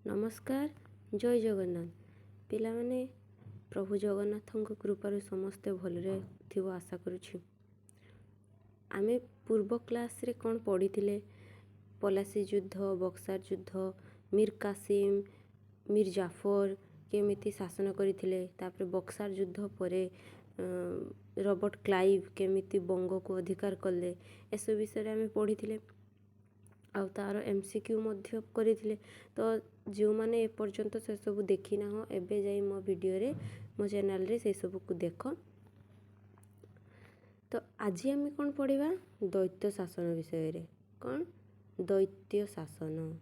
नमस्कार जय जगन्नाथ पिलामाने प्रभु जगन्नाथ कृपार समस्ते भलरे थिबो आशा करुछि। आमे पूर्व क्लास रे कौन पढ़ी थिले पलासी युद्ध बक्सार युद्ध मीर कासिम मीर जाफर केमिति शासन करथिले तापर बक्सार युद्ध परे रॉबर्ट क्लाइव केमिति बंग को अधिकार कले एसब विषय आमे पढ़ी थिले आउ तार एमसीक्यू मध्य करथिले। तो जो माने ए पर्यंत से सब देखि ना हो एबे जाई मो वीडियो रे मो चैनल रे से सब को देखो। तो आज आम कौन पढ़ा दैत्य शासन विषय रे कौन दैत्य शासन।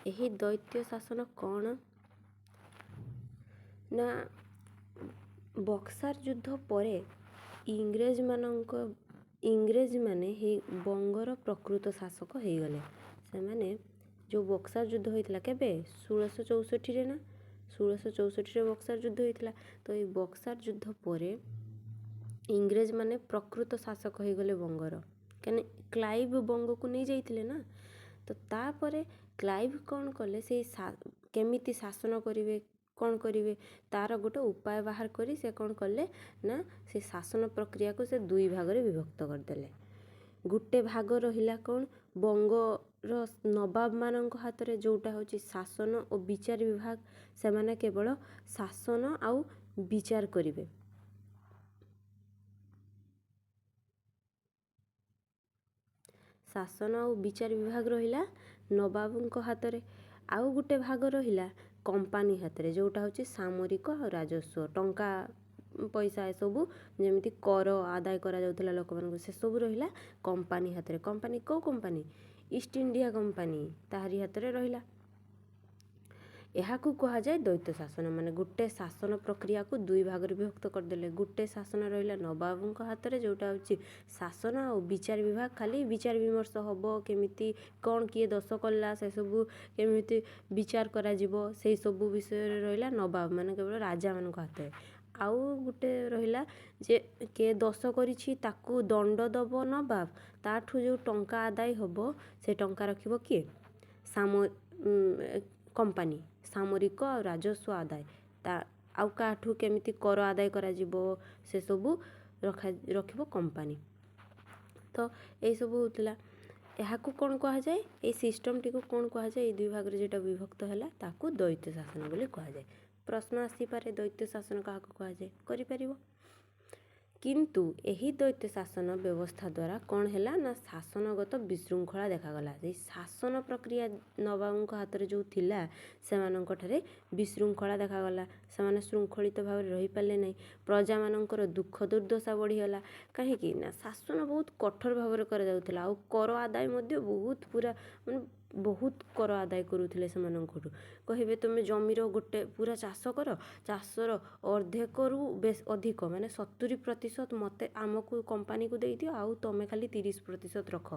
यही दैत्य शासन कौन ना बक्सार युद्ध परे इंग्रेज माने ही बंगर प्रकृत शासक हो गले। से माने जो बक्सार युद्ध होता केबे 1664 रे ना 1664 रे बक्सार युद्ध होता। तो ये बक्सार युद्ध परे इंग्रेज माने प्रकृत शासक हो गले बंगर कने क्लाइव बंग को नहीं जाइथिले ना। तो तापरे क्लाइव कौन कले से केमिति शासन करिवे कौन करिवे तार गोटे उपाय बाहर करी से कौन कले ना से शासन प्रक्रिया को से दुई भाग रे विभक्त करदेले। गुटे भाग रहिला कौन बंगर नवाब मानक हाथ रे जोटा होची शासन और विचार विभाग से माने केवल शासन आउ विचार करिवे। शासन और विचार विभाग रहिला नवाबुंक हाथ रे आउ गुटे भाग रहिला कंपानी हाथ रे जोटा होची सामरिक और राजस्व टंका पैसा ए सबू जेमिति कर आदाय करा जाउथला लोक मानक से सब रहिला कंपानी हाथ रे। कंपानी को कंपानी ईस्ट इंडिया कंपानी ताहारी हाथ रे रहिला। यहाँ को कहा जाए दैत्य शासन माने गुटे शासन प्रक्रिया को दुई भाग रे विभक्त करदेले। गुटे शासन रहिला नवाबुंक हाथ रे जोटा होची शासन और विचार विभाग खाली विचार विमर्श हबो केमिति कौन किए दस कला से सब केमिति विचार करा जिवो से सब विषय रे रहिला नवाब माने केवल राजा मानक हाथ रे। आउ गुटे रहिला जे के दस करिछि ताकू दंड दबो नवाब ताठू जो टंका आदाय हबो से टंका रखिबो किए कंपानी सामरिक और राजस्व आदाय ता आउ काठू केमिति कर आदाय करा जिवो से सब रखिबो कंपानी। तो यही सब होतला यहाँ को कौन कहा जाए ये सिस्टम टी को कौन कहा जाए ये दुई भाग रे जेटा विभक्त हैला ताकू दैत्य शासन बोली कहा जाए। प्रश्न आसी पारे दैत्य शासन का कहा जाए करि परिबो किंतु यही दैत्य शासन व्यवस्था द्वारा कौन हैला ना शासनगत विशृंखला देखागला। शासन प्रक्रिया नवाबुंक हाथ रे जो थिला से मानक ठारे विशृंखला देखागला से माने श्रृंखलित भाव रही पाले नहीं। प्रजा मानकर दुख दुर्दशा बढ़ीगला कहीं ना शासन बहुत कठोर भाव करा जाउथला आउ कर आदाय मध्य बहुत पूरा माने बहुत कर आदाय करूथिले से मानकठू कहिबे तुमे जमीर गोटे पूरा चाष कर चाषर अर्धेकरू बेस अधिक माने 70% मते आमको कंपानी को देई दियो आउ तमे खाली 30% रख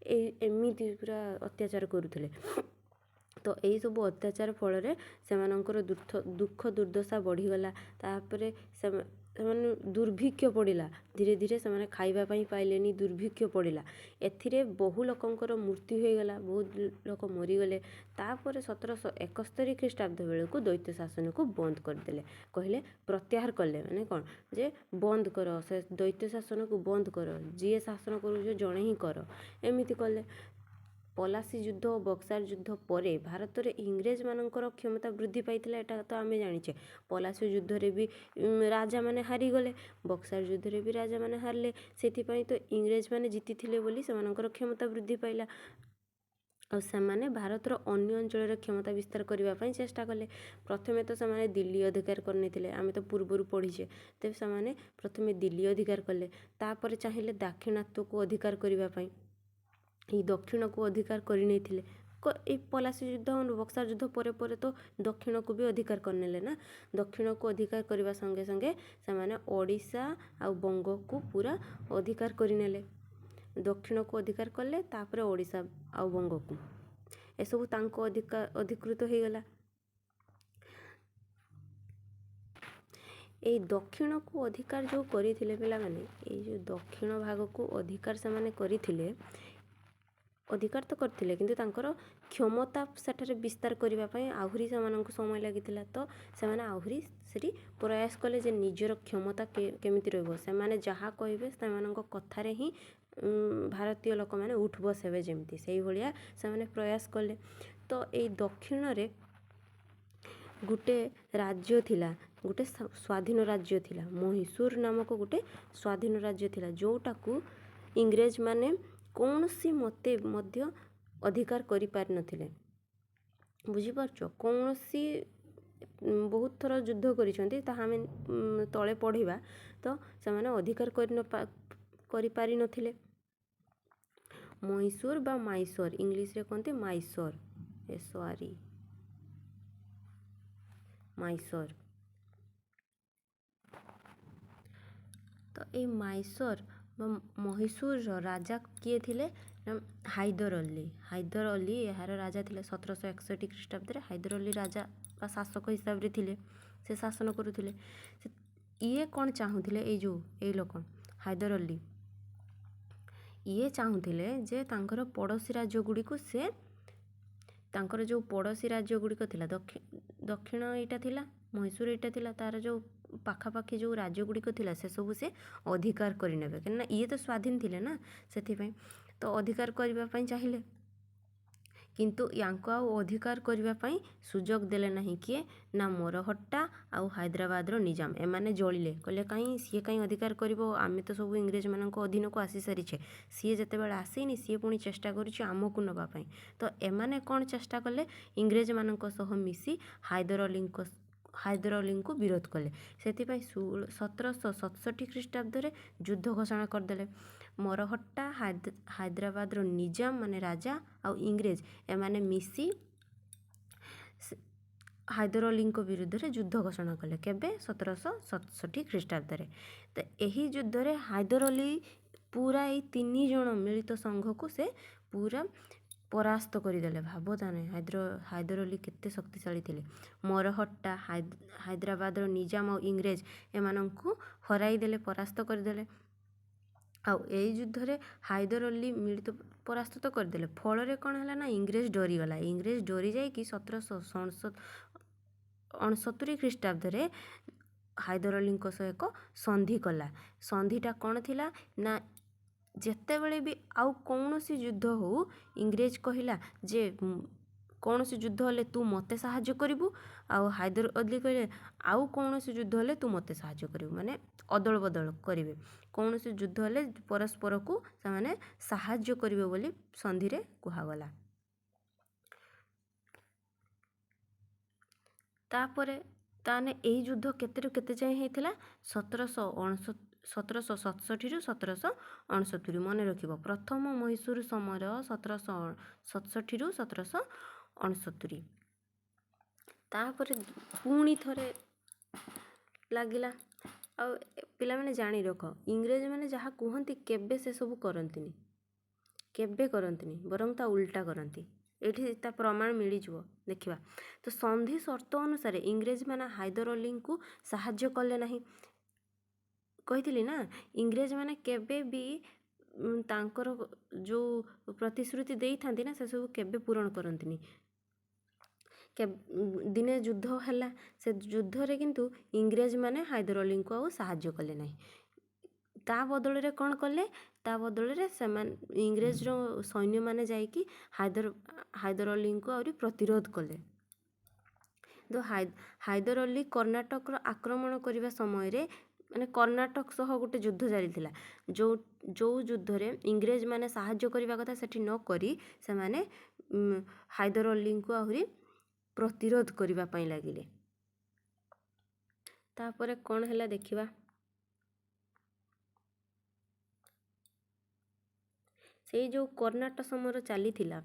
एमिति पूरा अत्याचार करूथिले। तो यही सब अत्याचार फल रे से मानकर दुख दुर्दशा बढ़ीगला तापरे से माने दुर्भिक्ष पड़िला धीरे धीरे से माने खाइबा पई पाइलेनी दुर्भिक्ष पड़िला एथिरे बहु लोकंकर मृत्यु हो गला बहुत लोक मरीगले। तापर 1771 ख्रीष्टाब्द बेलू को दैत्य शासन को बंद करदेले कहले प्रत्याहार कले माने कौन जे बंद कर से दैत्य शासन को बंद कर जी शासन करू जड़े ही कर एमिति कले। पलासी युद्ध और बक्सार युद्ध परे भारत रे इंग्रेज मानकर क्षमता वृद्धि पाइथिला एटा तो आमे जानिछे। पलासी युद्ध रे भी राजा माने हारी गले बक्सार युद्ध रे भी राजा माने हारले सेति पई तो इंग्रेज माने जीतिथिले बोली से मानकर क्षमता वृद्धि पाइला और से भारत अन्य अंचल क्षमता विस्तार करने चेष्टा कले। प्रथमे तो से दिल्ली अधिकार करने आमे तो पूर्वर पढ़ीचे तेज से प्रथमे दिल्ली अधिकार कले तापर चाहिए दाक्षिणात्य को अधिकार करने ये दक्षिण को अधिकार करने पलासी युद्ध बक्सार युद्ध परे परे तो दक्षिण को भी अधिकार करने ना। दक्षिण को अधिकार करने संगे संगे से ओडिशा आ बंग को पूरा अधिकार करने दक्षिण को अधिकार कले तापर ओडिशा आ बंग को एसबू तांको अधिकृत हो गला। ए दक्षिण को अधिकार जो करथिले पिला माने ए जो दक्षिण भाग को अधिकार से माने करथिले ଅଧିକାର ତ କରିଥିଲେ କିନ୍ତୁ ତାଙ୍କର କ୍ଷମତା ସେଠାରେ ବିସ୍ତାର କରିବା ପାଇଁ ଆହୁରି ସେମାନଙ୍କୁ ସମୟ ଲାଗିଥିଲା। ତ ସେମାନେ ଆହୁରି ସେଠି ପ୍ରୟାସ କଲେ ଯେ ନିଜର କ୍ଷମତା କେମିତି ରହିବ। ସେମାନେ ଯାହା କହିବେ ସେମାନଙ୍କ କଥାରେ ହିଁ ଭାରତୀୟ ଲୋକମାନେ ଉଠ ବସ ହେବେ, ଯେମିତି ସେଇଭଳିଆ ସେମାନେ ପ୍ରୟାସ କଲେ। ତ ଏଇ ଦକ୍ଷିଣରେ ଗୋଟେ ରାଜ୍ୟ ଥିଲା, ଗୋଟେ ସ୍ୱାଧୀନ ରାଜ୍ୟ ଥିଲା, ମହୀଶୂର ନାମକ ଗୋଟେ ସ୍ୱାଧୀନ ରାଜ୍ୟ ଥିଲା, ଯେଉଁଟାକୁ ଇଂରେଜମାନେ କୌଣସି ମତେ ମଧ୍ୟ ଅଧିକାର କରିପାରିନଥିଲେ। ବୁଝିପାରୁଛ, କୌଣସି ବହୁତ ଥର ଯୁଦ୍ଧ କରିଛନ୍ତି, ତାହା ଆମେ ତଳେ ପଢ଼ିବା। ତ ସେମାନେ ଅଧିକାର କରିପାରିନଥିଲେ। ମହୀଶୂର ବା ମାଇସୋର, ଇଂଲିଶରେ କୁହନ୍ତି ମାଇସୋର, SORE, ମାଇସୋର। ତ ଏଇ ମାଇସୋର ବା ମହୀଶୂରର ରାଜା କିଏ ଥିଲେ ନା ହାଇଦର ଅଲି। ହାଇଦର ଅଲି ଏହାର ରାଜା ଥିଲେ। 1761 ଖ୍ରୀଷ୍ଟାବ୍ଦରେ ହାଇଦର ଅଲି ରାଜା ବା ଶାସକ ହିସାବରେ ଥିଲେ, ସେ ଶାସନ କରୁଥିଲେ। ଇଏ କ'ଣ ଚାହୁଁଥିଲେ, ଏଇ ଲୋକ ହାଇଦର ଅଲି, ଇଏ ଚାହୁଁଥିଲେ ଯେ ତାଙ୍କର ପଡ଼ୋଶୀ ରାଜ୍ୟଗୁଡ଼ିକୁ ସେ, ତାଙ୍କର ଯେଉଁ ପଡ଼ୋଶୀ ରାଜ୍ୟଗୁଡ଼ିକ ଥିଲା, ଦକ୍ଷିଣ ଏଇଟା ଥିଲା, ମହୀଶୂର ଏଇଟା ଥିଲା, ତାର ଯେଉଁ ପାଖାପାଖି ଯେଉଁ ରାଜ୍ୟଗୁଡ଼ିକ ଥିଲା ସେସବୁ ସେ ଅଧିକାର କରିନେବେ। କାହିଁକିନା ଇଏ ତ ସ୍ୱାଧୀନ ଥିଲେ ନା, ସେଥିପାଇଁ ତ ଅଧିକାର କରିବା ପାଇଁ ଚାହିଁଲେ। କିନ୍ତୁ ୟାଙ୍କୁ ଆଉ ଅଧିକାର କରିବା ପାଇଁ ସୁଯୋଗ ଦେଲେ ନାହିଁ। କିଏ ନା ମରହଟ୍ଟା ଆଉ ହାଇଦ୍ରାବାଦର ନିଜାମ। ଏମାନେ ଜଳିଲେ, କହିଲେ ସିଏ କାହିଁ ଅଧିକାର କରିବ, ଆମେ ତ ସବୁ ଇଂରେଜମାନଙ୍କ ଅଧୀନକୁ ଆସିସାରିଛେ, ସିଏ ଯେତେବେଳେ ଆସିନି ସିଏ ପୁଣି ଚେଷ୍ଟା କରୁଛି ଆମକୁ ନେବା ପାଇଁ। ତ ଏମାନେ କ'ଣ ଚେଷ୍ଟା କଲେ, ଇଂରେଜମାନଙ୍କ ସହ ମିଶି ହାଇଦର ଅଲିଙ୍କୁ ବିରୋଧ କଲେ। ସେଥିପାଇଁ 1767 ଖ୍ରୀଷ୍ଟାବ୍ଦରେ ଯୁଦ୍ଧ ଘୋଷଣା କରିଦେଲେ। ମରହଟ୍ଟା, ହାଇଦ୍ରାବାଦର ନିଜାମ ମାନେ ରାଜା ଆଉ ଇଂରେଜ ଏମାନେ ମିଶି ହାଇଦର ଅଲିଙ୍କ ବିରୁଦ୍ଧରେ ଯୁଦ୍ଧ ଘୋଷଣା କଲେ। କେବେ? 1767 ଖ୍ରୀଷ୍ଟାବ୍ଦରେ। ତ ଏହି ଯୁଦ୍ଧରେ ହାଇଦର ଅଲି ପୁରା ଏଇ 3 ଜଣ ମିଳିତ ସଂଘକୁ ସେ ପୁରା ପରାସ୍ତ କରିଦେଲେ। ଭାବ ତାନେ ହାଇଦର ଅଲି କେତେ ଶକ୍ତିଶାଳୀ ଥିଲେ। ମରହଟ୍ଟା, ହାଇଦ୍ରାବାଦର ନିଜାମ ଆଉ ଇଂରେଜ ଏମାନଙ୍କୁ ହରାଇ ଦେଲେ, ପରାସ୍ତ କରିଦେଲେ। ଆଉ ଏଇ ଯୁଦ୍ଧରେ ହାଇଦର ଅଲି ପରାସ୍ତ ତ କରିଦେଲେ। ଫଳରେ କ'ଣ ହେଲା ନା ଇଂରେଜ ଡରିଗଲା। ଇଂରେଜ ଡରି ଯାଇକି 1769 ଖ୍ରୀଷ୍ଟାବ୍ଦରେ ହାଇଦର ଅଲିଙ୍କ ସହ ଏକ ସନ୍ଧି କଲା। ସନ୍ଧିଟା କ'ଣ ଥିଲା ନା ଯେତେବେଳେ ବି ଆଉ କୌଣସି ଯୁଦ୍ଧ ହଉ, ଇଂରେଜ କହିଲା ଯେ କୌଣସି ଯୁଦ୍ଧ ହେଲେ ତୁ ମୋତେ ସାହାଯ୍ୟ କରିବୁ, ଆଉ ହାଇଦର ଅଲି କହିଲେ ଆଉ କୌଣସି ଯୁଦ୍ଧ ହେଲେ ତୁ ମୋତେ ସାହାଯ୍ୟ କରିବୁ। ମାନେ ଅଦଳ ବଦଳ କରିବେ। କୌଣସି ଯୁଦ୍ଧ ହେଲେ ପରସ୍ପରକୁ ସେମାନେ ସାହାଯ୍ୟ କରିବେ ବୋଲି ସନ୍ଧିରେ କୁହାଗଲା। ତାପରେ ତାହେଲେ ଏଇ ଯୁଦ୍ଧ କେତେରୁ କେତେ ଯାଏଁ ହେଇଥିଲା? 1767ରୁ 1769। ମନେ ରଖିବ, ପ୍ରଥମ ମହୀଶୂର ସମର 1767ରୁ 1769। ତାପରେ ପୁଣି ଥରେ ଲାଗିଲା। ଆଉ ପିଲାମାନେ ଜାଣି ରଖ, ଇଂରେଜମାନେ ଯାହା କୁହନ୍ତି କେବେ ସେସବୁ କରନ୍ତିନି, ବରଂ ତା ଉଲ୍ଟା କରନ୍ତି। ଏଇଠି ତା ପ୍ରମାଣ ମିଳିଯିବ, ଦେଖିବା। ତ ସନ୍ଧି ସର୍ତ୍ତ ଅନୁସାରେ ଇଂରେଜମାନେ ହାଇଦର ଅଲିଙ୍କୁ ସାହାଯ୍ୟ କଲେ ନାହିଁ। କହିଥିଲି ନା, ଇଂରେଜମାନେ କେବେ ବି ତାଙ୍କର ଯେଉଁ ପ୍ରତିଶ୍ରୁତି ଦେଇଥାନ୍ତି ନା ସେସବୁ କେବେ ପୂରଣ କରନ୍ତିନି। ଦିନେ ଯୁଦ୍ଧ ହେଲା, ସେ ଯୁଦ୍ଧରେ କିନ୍ତୁ ଇଂରେଜମାନେ ହାଇଦର ଅଲିଙ୍କୁ ଆଉ ସାହାଯ୍ୟ କଲେ ନାହିଁ। ତା ବଦଳରେ କ'ଣ କଲେ? ତା ବଦଳରେ ଇଂରେଜର ସୈନ୍ୟମାନେ ଯାଇକି ହାଇଦର ଅଲିଙ୍କୁ ଆହୁରି ପ୍ରତିରୋଧ କଲେ। ତ ହାଇଦର ଅଲି କର୍ଣ୍ଣାଟକର ଆକ୍ରମଣ କରିବା ସମୟରେ, ମାନେ କର୍ଣ୍ଣାଟକ ସହ ଗୋଟେ ଯୁଦ୍ଧ ଚାଲିଥିଲା, ଯେଉଁ ଯୁଦ୍ଧରେ ଇଂରେଜମାନେ ସାହାଯ୍ୟ କରିବା କଥା ସେଠି ନ କରି ସେମାନେ ହାଇଦର ଅଲିଙ୍କୁ ଆହୁରି ପ୍ରତିରୋଧ କରିବା ପାଇଁ ଲାଗିଲେ। ତାପରେ କ'ଣ ହେଲା ଦେଖିବା। ସେଇ ଯେଉଁ କର୍ଣ୍ଣାଟକ ସମର ଚାଲିଥିଲା,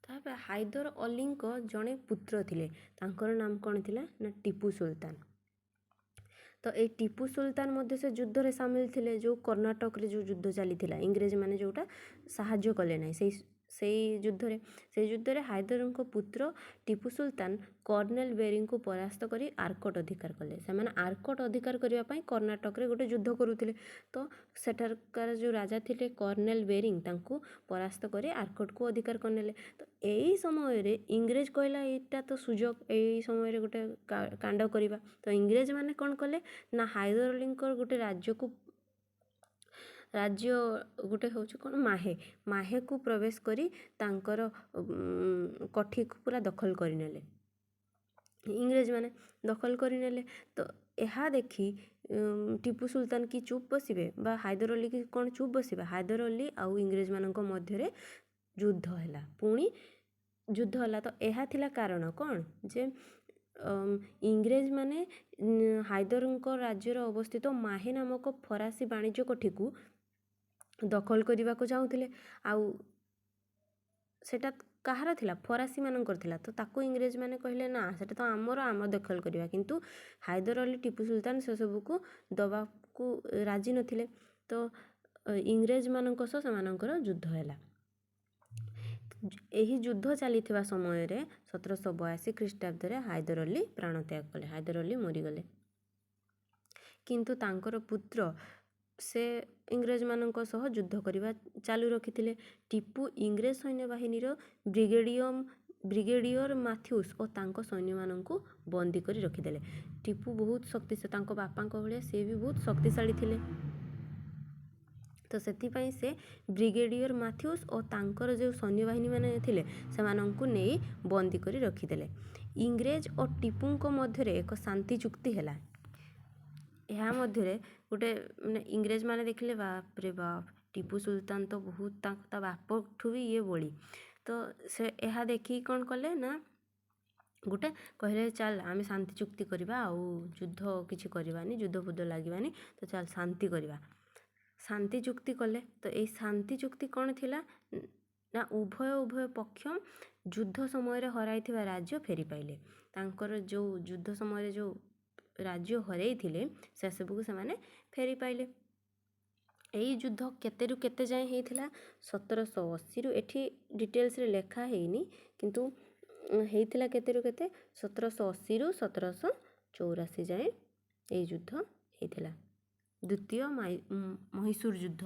ତାପରେ ହାଇଦର ଅଲିଙ୍କ ଜଣେ ପୁତ୍ର ଥିଲେ, ତାଙ୍କର ନାମ କ'ଣ ଥିଲା ନା ଟିପୁ ସୁଲତାନ। ତ ଏଇ ଟିପୁ ସୁଲତାନ ମଧ୍ୟ ସେ ଯୁଦ୍ଧରେ ସାମିଲ ଥିଲେ, ଯେଉଁ କର୍ଣ୍ଣାଟକରେ ଯେଉଁ ଯୁଦ୍ଧ ଚାଲିଥିଲା, ଇଂରେଜମାନେ ଯେଉଁଟା ସାହାଯ୍ୟ କଲେ ନାହିଁ, ସେଇ ଯୁଦ୍ଧରେ ହାଇଦରଙ୍କ ପୁତ୍ର ଟିପୁ ସୁଲତାନ କର୍ଣ୍ଣେଲ ବେରିଙ୍କୁ ପରାସ୍ତ କରି ଆର୍କଟ ଅଧିକାର କଲେ। ସେମାନେ ଆର୍କଟ ଅଧିକାର କରିବା ପାଇଁ କର୍ଣ୍ଣାଟକରେ ଗୋଟେ ଯୁଦ୍ଧ କରୁଥିଲେ। ତ ସେଠାକାର ଯେଉଁ ରାଜା ଥିଲେ କର୍ଣ୍ଣେଲ ବେରିଙ୍ଗ ତାଙ୍କୁ ପରାସ୍ତ କରି ଆର୍କଟକୁ ଅଧିକାର କରିନେଲେ। ତ ଏଇ ସମୟରେ ଇଂରେଜ କହିଲା ଏଇଟା ତ ସୁଯୋଗ, ଏଇ ସମୟରେ ଗୋଟେ କାଣ୍ଡ କରିବା। ତ ଇଂରେଜମାନେ କ'ଣ କଲେ ନା ହାଇଦର ଅଲିଙ୍କର ଗୋଟେ ରାଜ୍ୟ ଗୋଟେ ହେଉଛି କ'ଣ ମାହେକୁ ପ୍ରବେଶ କରି ତାଙ୍କର କଠିକୁ ପୁରା ଦଖଲ କରିନେଲେ। ଇଂରେଜମାନେ ଦଖଲ କରିନେଲେ। ତ ଏହା ଦେଖି ଟିପୁ ସୁଲତାନ କି ଚୁପ୍ ବସିବେ ବା ହାଇଦର ଅଲି କି କ'ଣ ଚୁପ୍ ବସିବେ? ହାଇଦର ଅଲି ଆଉ ଇଂରେଜମାନଙ୍କ ମଧ୍ୟରେ ଯୁଦ୍ଧ ହେଲା। ପୁଣି ଯୁଦ୍ଧ ହେଲା। ତ ଏହା ଥିଲା କାରଣ କ'ଣ ଯେ ଇଂରେଜମାନେ ହାଇଦରଙ୍କ ରାଜ୍ୟର ଅବସ୍ଥିତ ମାହେ ନାମକ ଫରାସୀ ବାଣିଜ୍ୟ କୋଠିକୁ ଦଖଲ କରିବାକୁ ଚାହୁଁଥିଲେ। ଆଉ ସେଟା କାହାର ଥିଲା? ଫରାସୀମାନଙ୍କର ଥିଲା। ତ ତାକୁ ଇଂରେଜମାନେ କହିଲେ ନା ସେଟା ତ ଆମ ଦଖଲ କରିବା। କିନ୍ତୁ ହାଇଦର ଅଲି ଟିପୁ ସୁଲତାନ ସେସବୁକୁ ଦେବାକୁ ରାଜି ନଥିଲେ। ତ ଇଂରେଜମାନଙ୍କ ସହ ସେମାନଙ୍କର ଯୁଦ୍ଧ ହେଲା। ଏହି ଯୁଦ୍ଧ ଚାଲିଥିବା ସମୟରେ 1782 ଖ୍ରୀଷ୍ଟାବ୍ଦରେ ହାଇଦର ଅଲି ପ୍ରାଣତ୍ୟାଗ କଲେ। ହାଇଦର ଅଲି ମରିଗଲେ। କିନ୍ତୁ ତାଙ୍କର ପୁତ୍ର ସେ ଇଂରେଜମାନଙ୍କ ସହ ଯୁଦ୍ଧ କରିବା ଚାଲୁ ରଖିଥିଲେ। ଟିପୁ ଇଂରେଜ ସୈନ୍ୟବାହିନୀର ବ୍ରିଗେଡ଼ିୟର ମାଥ୍ୟୁସ ଓ ତାଙ୍କ ସୈନ୍ୟମାନଙ୍କୁ ବନ୍ଦୀ କରି ରଖିଦେଲେ। ଟିପୁ ବହୁତ ଶକ୍ତିଶାଳୀ, ତାଙ୍କ ବାପାଙ୍କ ଭଳିଆ ସେ ବି ବହୁତ ଶକ୍ତିଶାଳୀ ଥିଲେ। ତ ସେଥିପାଇଁ ସେ ବ୍ରିଗେଡ଼ିୟର ମାଥ୍ୟୁସ ଓ ତାଙ୍କର ଯେଉଁ ସୈନ୍ୟବାହିନୀମାନେ ଥିଲେ ସେମାନଙ୍କୁ ନେଇ ବନ୍ଦୀ କରି ରଖିଦେଲେ। ଇଂରେଜ ଓ ଟିପୁଙ୍କ ମଧ୍ୟରେ ଏକ ଶାନ୍ତି ଚୁକ୍ତି ହେଲା। ଏହା ମଧ୍ୟରେ ଗୋଟେ ଇଂରେଜମାନେ ଦେଖିଲେ ବାପରେ ବାପ ଟିପୁ ସୁଲତାନ ତ ବହୁତ ତା ବାପଠୁ ବି ଇଏ ବଳି। ତ ସେ ଏହା ଦେଖିକି କ'ଣ କଲେ ନା ଗୋଟେ କହିଲେ ଚାଲ ଆମେ ଶାନ୍ତି ଚୁକ୍ତି କରିବା, ଆଉ ଯୁଦ୍ଧ କିଛି କରିବାନି, ଯୁଦ୍ଧ ଫୁଦ୍ଧ ଲାଗିବାନି, ତ ଚାଲ ଶାନ୍ତି କରିବା। ଶାନ୍ତି ଚୁକ୍ତି କଲେ। ତ ଏଇ ଶାନ୍ତି ଚୁକ୍ତି କ'ଣ ଥିଲା ନା ଉଭୟ ପକ୍ଷ ଯୁଦ୍ଧ ସମୟରେ ହରାଇଥିବା ରାଜ୍ୟ ଫେରି ପାଇଲେ। ତାଙ୍କର ଯେଉଁ ଯୁଦ୍ଧ ସମୟରେ ଯେଉଁ ରାଜ୍ୟ ହରାଇଥିଲେ ସେସବୁକୁ ସେମାନେ ଫେରି ପାଇଲେ। ଏଇ ଯୁଦ୍ଧ କେତେରୁ କେତେ ଯାଏଁ ହେଇଥିଲା? 1780ରୁ ଏଠି ଡିଟେଲ୍ସରେ ଲେଖା ହେଇନି, କିନ୍ତୁ ହେଇଥିଲା କେତେରୁ କେତେ? 1780ରୁ 1784 ଯାଏଁ ଏଇ ଯୁଦ୍ଧ ହେଇଥିଲା, ଦ୍ୱିତୀୟ ମହୀଶୂର ଯୁଦ୍ଧ।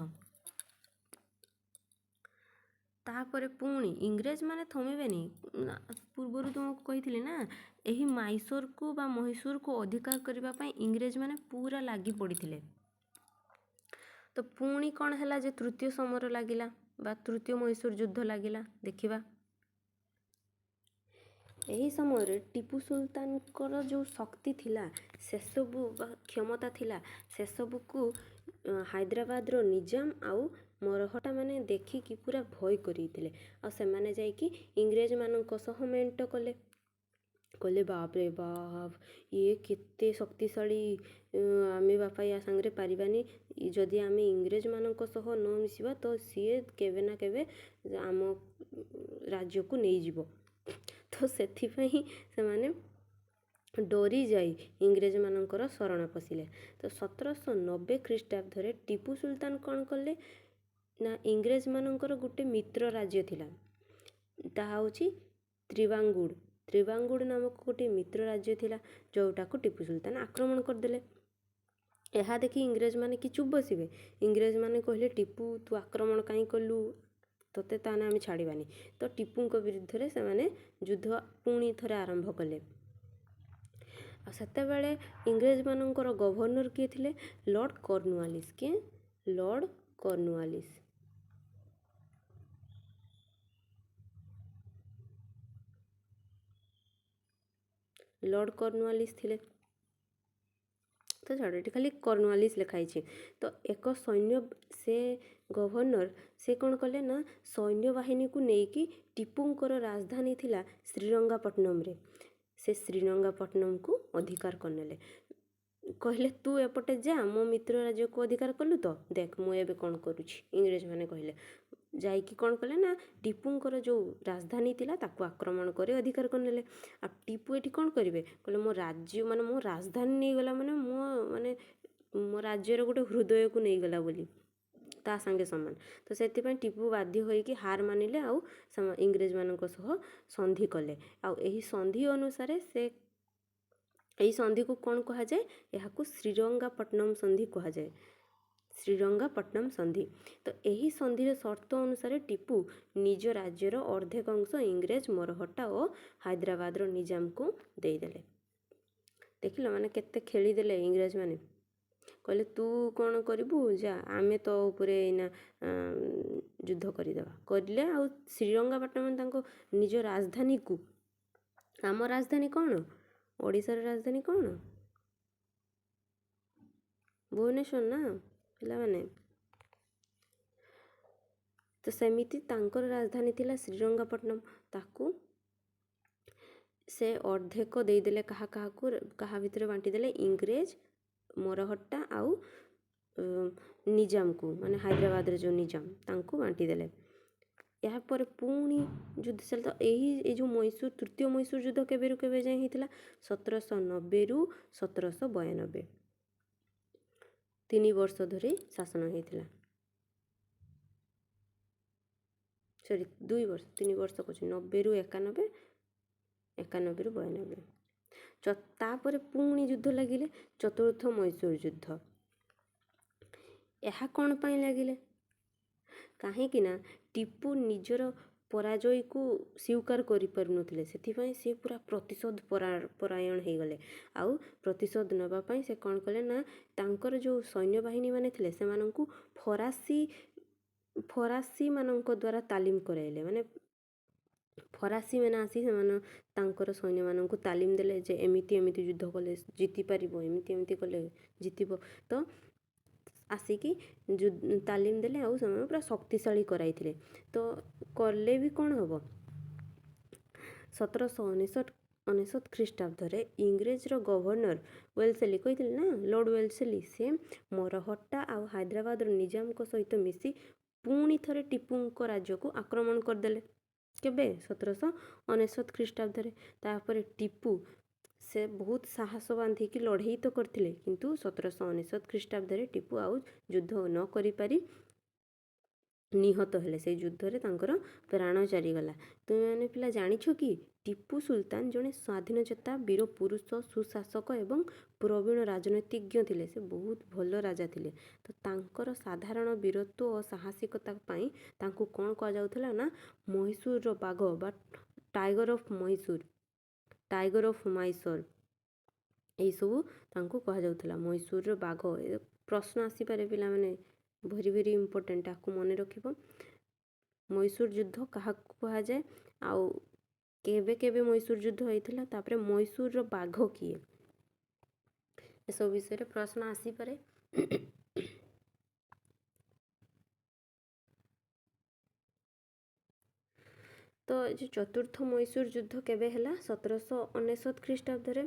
ତାପରେ ପୁଣି ଇଂରେଜମାନେ ଥମିବେନି। ପୂର୍ବରୁ ତୁମକୁ କହିଥିଲି ନା ଏହି ମାଇସୋରକୁ ବା ମହୀଶୂରକୁ ଅଧିକାର କରିବା ପାଇଁ ଇଂରେଜମାନେ ପୁରା ଲାଗି ପଡ଼ିଥିଲେ। ତ ପୁଣି କ'ଣ ହେଲା ଯେ ତୃତୀୟ ସମର ଲାଗିଲା ବା ତୃତୀୟ ମହୀଶୂର ଯୁଦ୍ଧ ଲାଗିଲା। ଦେଖିବା ଏହି ସମୟରେ ଟିପୁ ସୁଲତାନଙ୍କର ଯେଉଁ ଶକ୍ତି ଥିଲା ସେସବୁ ବା କ୍ଷମତା ଥିଲା ସେସବୁକୁ ହାଇଦ୍ରାବାଦର ନିଜାମ ଆଉ ମରହଟାମାନେ ଦେଖିକି ପୁରା ଭୟ କରିଥିଲେ। ଆଉ ସେମାନେ ଯାଇକି ଇଂରେଜମାନଙ୍କ ସହ ମେଣ୍ଟ କଲେ। ବାପରେ ବାପ ଇଏ କେତେ ଶକ୍ତିଶାଳୀ, ଆମେ ବାପା ୟା ସାଙ୍ଗରେ ପାରିବାନି। ଯଦି ଆମେ ଇଂରେଜମାନଙ୍କ ସହ ନ ମିଶିବା ତ ସିଏ କେବେ ନା କେବେ ଆମ ରାଜ୍ୟକୁ ନେଇଯିବ। ତ ସେଥିପାଇଁ ସେମାନେ ଡରି ଯାଇ ଇଂରେଜମାନଙ୍କର ଶରଣ ପଶିଲେ। ତ 1790 ଖ୍ରୀଷ୍ଟାବ୍ଦରେ ଟିପୁ ସୁଲତାନ କ'ଣ କଲେ ନା ଇଂରେଜମାନଙ୍କର ଗୋଟେ ମିତ୍ର ରାଜ୍ୟ ଥିଲା, ତାହା ହେଉଛି ତ୍ରିବାଙ୍ଗୁଡ଼ ନାମକ ଗୋଟେ ମିତ୍ର ରାଜ୍ୟ ଥିଲା, ଯେଉଁଟାକୁ ଟିପୁ ସୁଲତାନ ଆକ୍ରମଣ କରିଦେଲେ। ଏହା ଦେଖି ଇଂରେଜମାନେ କି ଚୁପ୍ ବସିବେ? ଇଂରେଜମାନେ କହିଲେ ଟିପୁ ତୁ ଆକ୍ରମଣ କାହିଁ କଲୁ, ତୋତେ ତାହେଲେ ଆମେ ଛାଡ଼ିବାନି। ତ ଟିପୁଙ୍କ ବିରୁଦ୍ଧରେ ସେମାନେ ଯୁଦ୍ଧ ପୁଣି ଥରେ ଆରମ୍ଭ କଲେ। ଆଉ ସେତେବେଳେ ଇଂରେଜମାନଙ୍କର ଗଭର୍ଣ୍ଣର କିଏ ଥିଲେ? Lord Cornwallis. କିଏ? Lord Cornwallis. ଲର୍ଡ଼ କର୍ଣ୍ଣୱାଲିସ୍ ଥିଲେ। ତ ଛାଡ଼, ଏଠି ଖାଲି କର୍ଣ୍ଣୱାଲିସ୍ ଲେଖା ହେଇଛି। ତ ସେ ଗଭର୍ଣ୍ଣର ସେ କ'ଣ କଲେ ନା ସୈନ୍ୟବାହିନୀକୁ ନେଇକି ଟିପୁଙ୍କର ରାଜଧାନୀ ଥିଲା ଶ୍ରୀରଙ୍ଗାପଟ୍ଟନମରେ, ସେ ଶ୍ରୀରଙ୍ଗାପଟ୍ଟନମକୁ ଅଧିକାର କରିନେଲେ। କହିଲେ ତୁ ଏପଟେ ଯା, ମୋ ମିତ୍ର ରାଜ୍ୟକୁ ଅଧିକାର କଲୁ ତ ଦେଖ ମୁଁ ଏବେ କ'ଣ କରୁଛି। ଇଂରେଜମାନେ କହିଲେ ଯାଇକି କ'ଣ କଲେ ନା ଟିପୁଙ୍କର ଯେଉଁ ରାଜଧାନୀ ଥିଲା ତାକୁ ଆକ୍ରମଣ କରି ଅଧିକାର କରିନେଲେ। ଆଉ ଟିପୁ ଏଠି କ'ଣ କରିବେ? କହିଲେ ମୋ ରାଜ୍ୟ ମାନେ ମୋ ରାଜଧାନୀ ନେଇଗଲା, ମାନେ ମୋ ରାଜ୍ୟର ଗୋଟେ ହୃଦୟକୁ ନେଇଗଲା ବୋଲି। ତା ସାଙ୍ଗେ ସମାନ। ତ ସେଥିପାଇଁ ଟିପୁ ବାଧ୍ୟ ହୋଇକି ହାର ମାନିଲେ ଆଉ ଇଂରେଜମାନଙ୍କ ସହ ସନ୍ଧି କଲେ। ଆଉ ଏହି ସନ୍ଧି ଅନୁସାରେ ଏହି ସନ୍ଧିକୁ କ'ଣ କୁହାଯାଏ? ଏହାକୁ ଶ୍ରୀରଙ୍ଗାପଟ୍ଟନମ ସନ୍ଧି କୁହାଯାଏ। ଶ୍ରୀରଙ୍ଗାପଟ୍ଟନମ ସନ୍ଧି। ତ ଏହି ସନ୍ଧିର ସର୍ତ୍ତ ଅନୁସାରେ ଟିପୁ ନିଜ ରାଜ୍ୟର ଅର୍ଦ୍ଧେକ ଅଂଶ ଇଂରେଜ ମରହଟ୍ଟା ଓ ହାଇଦ୍ରାବାଦର ନିଜାମକୁ ଦେଇଦେଲେ। ଦେଖିଲ ମାନେ କେତେ ଖେଳିଦେଲେ ଇଂରେଜମାନେ। କହିଲେ ତୁ କ'ଣ କରିବୁ, ଯା ଆମେ ତ ଉପରେ ଏଇନା ଯୁଦ୍ଧ କରିଦେବା। କରିଲେ ଆଉ ଶ୍ରୀରଙ୍ଗାପଟ୍ଟନମ ତାଙ୍କ ନିଜ ରାଜଧାନୀକୁ, ଆମ ରାଜଧାନୀ କ'ଣ, ଓଡ଼ିଶାର ରାଜଧାନୀ କ'ଣ, ଭୁବନେଶ୍ୱର ନା ପିଲାମାନେ। ତ ସେମିତି ତାଙ୍କର ରାଜଧାନୀ ଥିଲା ଶ୍ରୀରଙ୍ଗାପଟ୍ଟନମ। ତାକୁ ସେ ଅର୍ଦ୍ଧେକ ଦେଇଦେଲେ କାହା ଭିତରେ ବାଣ୍ଟିଦେଲେ? ଇଂରେଜ ମରହଟ୍ଟା ଆଉ ନିଜାମକୁ, ମାନେ ହାଇଦ୍ରାବାଦର ଯେଉଁ ନିଜାମ ତାଙ୍କୁ ବାଣ୍ଟିଦେଲେ। ଏହାପରେ ପୁଣି ଯୁଦ୍ଧ ଚାଲିଲା। ଏଇ ଯେଉଁ ତୃତୀୟ ମୈଶୂର ଯୁଦ୍ଧ କେବେରୁ କେବେ ଯାଏଁ ହେଇଥିଲା? 1790ରୁ 1792। 3 ବର୍ଷ ଧରି ଶାସନ ହେଇଥିଲା। 2 ବର୍ଷ, 3 ବର୍ଷ କହୁଛି, 90ରୁ 91, 91ରୁ 92। ତାପରେ ପୁଣି ଯୁଦ୍ଧ ଲାଗିଲେ, ଚତୁର୍ଥ ମୈଶୂର ଯୁଦ୍ଧ। ଏହା କ'ଣ ପାଇଁ ଲାଗିଲେ? କାହିଁକି ନା ଟିପୁ ନିଜର ପରାଜୟକୁ ସ୍ୱୀକାର କରିପାରୁନଥିଲେ। ସେଥିପାଇଁ ସେ ପୁରା ପ୍ରତିଶୋଧ ପରାୟଣ ହେଇଗଲେ। ଆଉ ପ୍ରତିଶୋଧ ନେବା ପାଇଁ ସେ କ'ଣ କଲେ ନା, ତାଙ୍କର ଯେଉଁ ସୈନ୍ୟବାହିନୀ ମାନେ ଥିଲେ ସେମାନଙ୍କୁ ଫରାସୀମାନଙ୍କ ଦ୍ୱାରା ତାଲିମ କରାଇଲେ। ମାନେ ଫରାସୀମାନେ ଆସି ତାଙ୍କର ସୈନ୍ୟମାନଙ୍କୁ ତାଲିମ ଦେଲେ ଯେ ଏମିତି ଏମିତି ଯୁଦ୍ଧ କଲେ ଜିତିପାରିବ, ଏମିତି ଏମିତି କଲେ ଜିତିବ। ତ ଆସିକି ତାଲିମ ଦେଲେ ଆଉ ସେମାନେ ପୁରା ଶକ୍ତିଶାଳୀ କରାଇଥିଲେ। ତ କଲେ ବି କ'ଣ ହେବ? 1799 ଖ୍ରୀଷ୍ଟାବ୍ଦରେ ଇଂରେଜର ଗଭର୍ଣ୍ଣର ୱେଲସଲି, କହିଥିଲେ ନା ଲର୍ଡ଼ ୱେଲସଲି, ସେ ମରହଟ୍ଟା ଆଉ ହାଇଦ୍ରାବାଦର ନିଜାମଙ୍କ ସହିତ ମିଶି ପୁଣି ଥରେ ଟିପୁଙ୍କ ରାଜ୍ୟକୁ ଆକ୍ରମଣ କରିଦେଲେ। କେବେ? 1799 ଖ୍ରୀଷ୍ଟାବ୍ଦରେ। ତାପରେ ଟିପୁ ସେ ବହୁତ ସାହସ ବାନ୍ଧିକି ଲଢ଼େଇ ତ କରିଥିଲେ, କିନ୍ତୁ 1799 ଖ୍ରୀଷ୍ଟାବ୍ଦରେ ଟିପୁ ଆଉ ଯୁଦ୍ଧ ନ କରିପାରି ନିହତ ହେଲେ। ସେଇ ଯୁଦ୍ଧରେ ତାଙ୍କର ପ୍ରାଣ ଚାଲିଗଲା। ତୁମେମାନେ ପିଲା ଜାଣିଛ କି ଟିପୁ ସୁଲତାନ ଜଣେ ସ୍ୱାଧୀନଚେତା ବୀର ପୁରୁଷ, ସୁଶାସକ ଏବଂ ପ୍ରବୀଣ ରାଜନୀତିଜ୍ଞ ଥିଲେ। ସେ ବହୁତ ଭଲ ରାଜା ଥିଲେ। ତ ତାଙ୍କର ସାଧାରଣ ବୀରତ୍ୱ ଓ ସାହସିକତା ପାଇଁ ତାଙ୍କୁ କ'ଣ କୁହାଯାଉଥିଲା ନା, ମହୀଶୂରର ବାଘ ବା ଟାଇଗର ଅଫ୍ ମାଇସୋର, ଏଇସବୁ ତାଙ୍କୁ କୁହାଯାଉଥିଲା। ମହୀଶୂରର ବାଘ। ପ୍ରଶ୍ନ ଆସିପାରେ ପିଲାମାନେ, ଭେରି ଭେରି ଇମ୍ପୋର୍ଟାଣ୍ଟ, ତାକୁ ମନେ ରଖିବ। ମହୀଶୂର ଯୁଦ୍ଧ କାହାକୁ କୁହାଯାଏ, ଆଉ କେବେ କେବେ ମହୀଶୂର ଯୁଦ୍ଧ ହେଇଥିଲା, ତାପରେ ମହୀଶୂରର ବାଘ କିଏ, ଏସବୁ ବିଷୟରେ ପ୍ରଶ୍ନ ଆସିପାରେ। ତ ଏ ଯେଉଁ ଚତୁର୍ଥ ମହୀଶୂର ଯୁଦ୍ଧ କେବେ ହେଲା? 1799 ଖ୍ରୀଷ୍ଟାବ୍ଦରେ।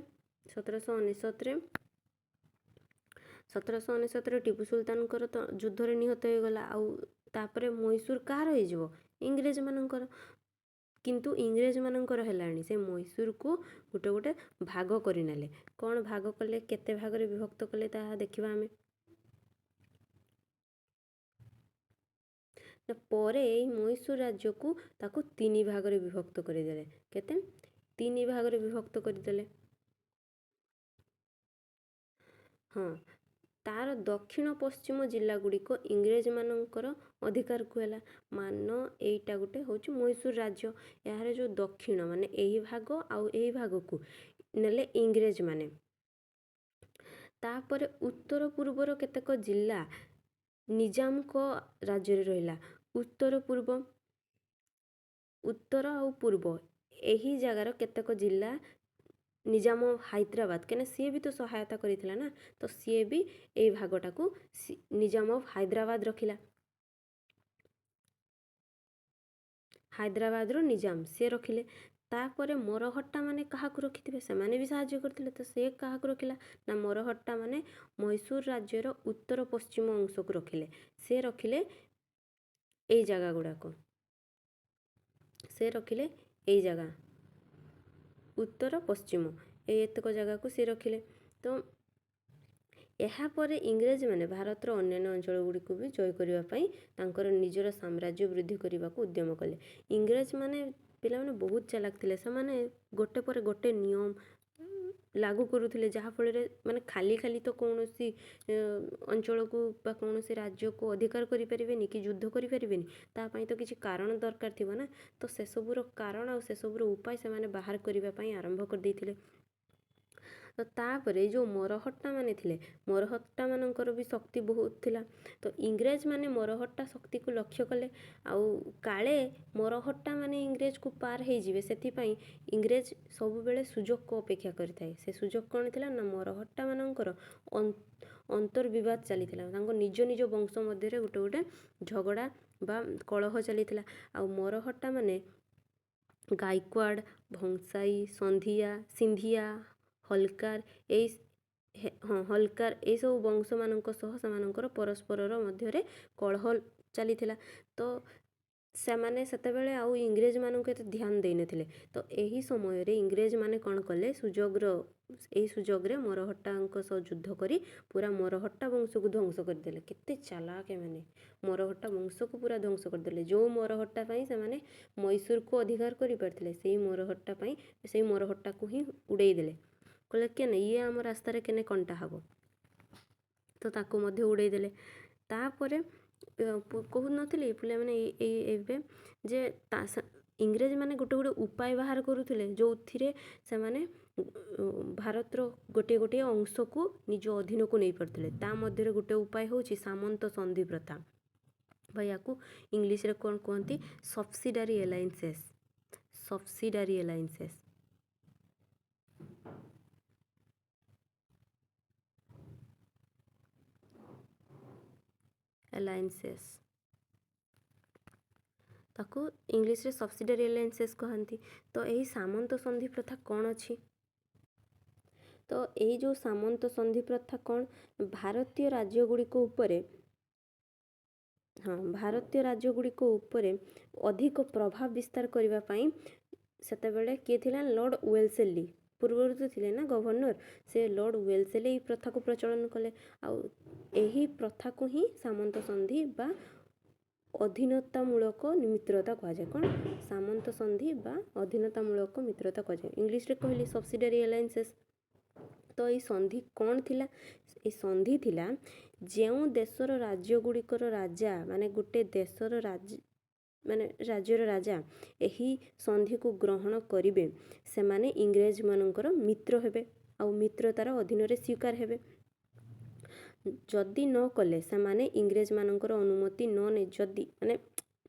1799ରେ ଟିପୁ ସୁଲତାନଙ୍କର ତ ଯୁଦ୍ଧରେ ନିହତ ହେଇଗଲା। ଆଉ ତାପରେ ମହୀଶୂର କାହାର ହେଇଯିବ? ଇଂରେଜମାନଙ୍କର। କିନ୍ତୁ ଇଂରେଜମାନଙ୍କର ହେଲାଣି, ସେ ମହୀଶୂରକୁ ଗୋଟେ ଗୋଟେ ଭାଗ କରିନେଲେ। କ'ଣ ଭାଗ କଲେ, କେତେ ଭାଗରେ ବିଭକ୍ତ କଲେ ତାହା ଦେଖିବା ଆମେ। ପରେ ଏଇ ମହୀଶୂର ରାଜ୍ୟକୁ ତାକୁ 3 ଭାଗରେ ବିଭକ୍ତ କରିଦେଲେ। କେତେ? 3 ଭାଗରେ ବିଭକ୍ତ କରିଦେଲେ। ହଁ, ତାର ଦକ୍ଷିଣ ପଶ୍ଚିମ ଜିଲ୍ଲାଗୁଡ଼ିକ ଇଂରେଜମାନଙ୍କର ଅଧିକାରକୁ ହେଲା। ମାନ ଏଇଟା ଗୋଟେ ହେଉଛି ମହୀଶୂର ରାଜ୍ୟ। ଏହାର ଯେଉଁ ଦକ୍ଷିଣ ମାନେ ଏହି ଭାଗ ଆଉ ଏହି ଭାଗକୁ ନେଲେ ଇଂରେଜମାନେ। ତାପରେ ଉତ୍ତର ପୂର୍ବର କେତେକ ଜିଲ୍ଲା ନିଜାମଙ୍କ ରାଜ୍ୟରେ ରହିଲା। ଉତ୍ତର ଆଉ ପୂର୍ବ ଏହି ଜାଗାର କେତେକ ଜିଲ୍ଲା ନିଜାମ ହାଇଦ୍ରାବାଦ, କାହିଁକିନା ସିଏ ବି ତ ସହାୟତା କରିଥିଲା ନା, ତ ସିଏ ବି ଏଇ ଭାଗଟାକୁ ନିଜାମ ଅଫ୍ ହାଇଦ୍ରାବାଦ ରଖିଲା। ହାଇଦ୍ରାବାଦର ନିଜାମ ସିଏ ରଖିଲେ। ତାପରେ ମରହଟ୍ଟା ମାନେ କାହାକୁ ରଖିଥିବେ? ସେମାନେ ବି ସାହାଯ୍ୟ କରିଥିଲେ। ତ ସେ କାହାକୁ ରଖିଲା ନା, ମରହଟ୍ଟା ମାନେ ମହୀଶୂର ରାଜ୍ୟର ଉତ୍ତର ପଶ୍ଚିମ ଅଂଶକୁ ରଖିଲେ। ସେ ରଖିଲେ ଏଇ ଜାଗା ଗୁଡ଼ାକ, ସେ ରଖିଲେ ଏଇ ଜାଗା ଉତ୍ତର ପଶ୍ଚିମ, ଏତକ ଜାଗାକୁ ସେ ରଖିଲେ। ତ ଏହାପରେ ଇଂରେଜମାନେ ଭାରତର ଅନ୍ୟାନ୍ୟ ଅଞ୍ଚଳ ଗୁଡ଼ିକୁ ବି ଜୟ କରିବା ପାଇଁ ତାଙ୍କର ନିଜର ସାମ୍ରାଜ୍ୟ ବୃଦ୍ଧି କରିବାକୁ ଉଦ୍ୟମ କଲେ। ଇଂରେଜମାନେ ପିଲାମାନେ ବହୁତ ଚାଲାକ ଥିଲେ। ସେମାନେ ଗୋଟେ ପରେ ଗୋଟେ ନିୟମ ଲାଗୁ କରୁଥିଲେ, ଯାହାଫଳରେ ମାନେ ଖାଲି ତ କୌଣସି ଅଞ୍ଚଳକୁ ବା କୌଣସି ରାଜ୍ୟକୁ ଅଧିକାର କରିପାରିବେନି କି ଯୁଦ୍ଧ କରିପାରିବେନି, ତା ପାଇଁ ତ କିଛି କାରଣ ଦରକାର ଥିବ ନା। ତ ସେସବୁର କାରଣ ଆଉ ସେସବୁର ଉପାୟ ସେମାନେ ବାହାର କରିବା ପାଇଁ ଆରମ୍ଭ କରିଦେଇଥିଲେ। ତ ତାପରେ ଯେଉଁ ମରହଟ୍ଟା ମାନେ ଥିଲେ, ମରହଟ୍ଟା ମାନଙ୍କର ବି ଶକ୍ତି ବହୁତ ଥିଲା। ତ ଇଂରେଜମାନେ ମରହଟ୍ଟା ଶକ୍ତିକୁ ଲକ୍ଷ୍ୟ କଲେ, ଆଉ କାଳେ ମରହଟ୍ଟା ମାନେ ଇଂରେଜକୁ ପାର ହେଇଯିବେ, ସେଥିପାଇଁ ଇଂରେଜ ସବୁବେଳେ ସୁଯୋଗକୁ ଅପେକ୍ଷା କରିଥାଏ। ସେ ସୁଯୋଗ କ'ଣ ଥିଲା ନା, ମରହଟ୍ଟା ମାନଙ୍କର ଅନ୍ତର୍ବିବାଦ ଚାଲିଥିଲା। ତାଙ୍କ ନିଜ ବଂଶ ମଧ୍ୟରେ ଗୋଟେ ଝଗଡ଼ା ବା କଳହ ଚାଲିଥିଲା। ଆଉ ମରହଟ୍ଟା ମାନେ ଗାଇକ୍ୱାଡ଼, ଭଂସାଇ, ସିନ୍ଧିଆ, ହଲକାର ଏଇସବୁ ବଂଶମାନଙ୍କ ସହ ସେମାନଙ୍କର ପରସ୍ପରର ମଧ୍ୟରେ କଳହ ଚାଲିଥିଲା। ତ ସେମାନେ ସେତେବେଳେ ଆଉ ଇଂରେଜମାନଙ୍କୁ ଏତେ ଧ୍ୟାନ ଦେଇନଥିଲେ। ତ ଏହି ସମୟରେ ଇଂରେଜମାନେ କ'ଣ କଲେ, ଏହି ସୁଯୋଗରେ ମରହଟ୍ଟାଙ୍କ ସହ ଯୁଦ୍ଧ କରି ପୁରା ମରହଟ୍ଟା ବଂଶକୁ ଧ୍ୱଂସ କରିଦେଲେ। କେତେ ଚାଲାକ ଏମାନେ, ମରହଟ୍ଟା ବଂଶକୁ ପୁରା ଧ୍ୱଂସ କରିଦେଲେ। ଯେଉଁ ମରହଟ୍ଟା ପାଇଁ ସେମାନେ ମୈଶୂରକୁ ଅଧିକାର କରିପାରିଥିଲେ, ସେଇ ମରହଟ୍ଟାକୁ ହିଁ ଉଡ଼େଇ ଦେଲେ। କହିଲେ କେନେ ଇଏ ଆମ ରାସ୍ତାରେ କେନେ କଣ୍ଟା ହେବ, ତ ତାକୁ ମଧ୍ୟ ଉଡ଼େଇ ଦେଲେ। ତାପରେ କହୁନଥିଲି ପିଲାମାନେ ଏବେ ଯେ ଇଂରେଜମାନେ ଗୋଟେ ଉପାୟ ବାହାର କରୁଥିଲେ, ଯେଉଁଥିରେ ସେମାନେ ଭାରତର ଗୋଟିଏ ଅଂଶକୁ ନିଜ ଅଧୀନକୁ ନେଇପାରୁଥିଲେ। ତା ମଧ୍ୟରେ ଗୋଟେ ଉପାୟ ହେଉଛି ସାମନ୍ତ ସନ୍ଧି ପ୍ରଥା, ବା ୟାକୁ ଇଂଲିଶରେ କ'ଣ କୁହନ୍ତି, ସବସିଡାରୀ ଆଲାଏନ୍ସେସ୍। ତାକୁ ଇଂଲିଶରେ ସବସିଡାରୀ ଆଲାଏନ୍ସେସ୍ କହନ୍ତି। ତ ଏହି ସାମନ୍ତ ସନ୍ଧି ପ୍ରଥା କ'ଣ ଅଛି? ତ ଏଇ ଯେଉଁ ସାମନ୍ତ ସନ୍ଧି ପ୍ରଥା କ'ଣ, ଭାରତୀୟ ରାଜ୍ୟଗୁଡ଼ିକ ଉପରେ ଅଧିକ ପ୍ରଭାବ ବିସ୍ତାର କରିବା ପାଇଁ ସେତେବେଳେ କିଏ ଥିଲା, ଲର୍ଡ଼ ୱେଲସେଲି। ପୂର୍ବରୁ ତ ଥିଲେ ନା ଗଭର୍ଣ୍ଣର, ସେ ଲର୍ଡ଼ ୱେଲସେଲି ଏହି ପ୍ରଥାକୁ ପ୍ରଚଳନ କଲେ। ଆଉ ଏହି ପ୍ରଥାକୁ ହିଁ ସାମନ୍ତ ସନ୍ଧି ବା ଅଧୀନତାମୂଳକ ମିତ୍ରତା କୁହାଯାଏ। କ'ଣ, ସାମନ୍ତ ସନ୍ଧି ବା ଅଧୀନତାମୂଳକ ମିତ୍ରତା କୁହାଯାଏ। ଇଂଲିଶରେ କହିଲି ସବସିଡାରୀ ଆଲାଏନ୍ସେସ୍। ତ ଏଇ ସନ୍ଧି କ'ଣ ଥିଲା? ଏ ସନ୍ଧି ଥିଲା ଯେଉଁ ଦେଶର ରାଜ୍ୟଗୁଡ଼ିକର ରାଜା, ମାନେ ଗୋଟେ ଦେଶର ରାଜ୍ୟର ରାଜା ଏହି ସନ୍ଧିକୁ ଗ୍ରହଣ କରିବେ, ସେମାନେ ଇଂରେଜମାନଙ୍କର ମିତ୍ର ହେବେ ଆଉ ମିତ୍ରତାର ଅଧୀନରେ ସ୍ୱୀକାର ହେବେ। ଯଦି ନ କଲେ, ସେମାନେ ଇଂରେଜମାନଙ୍କର ଅନୁମତି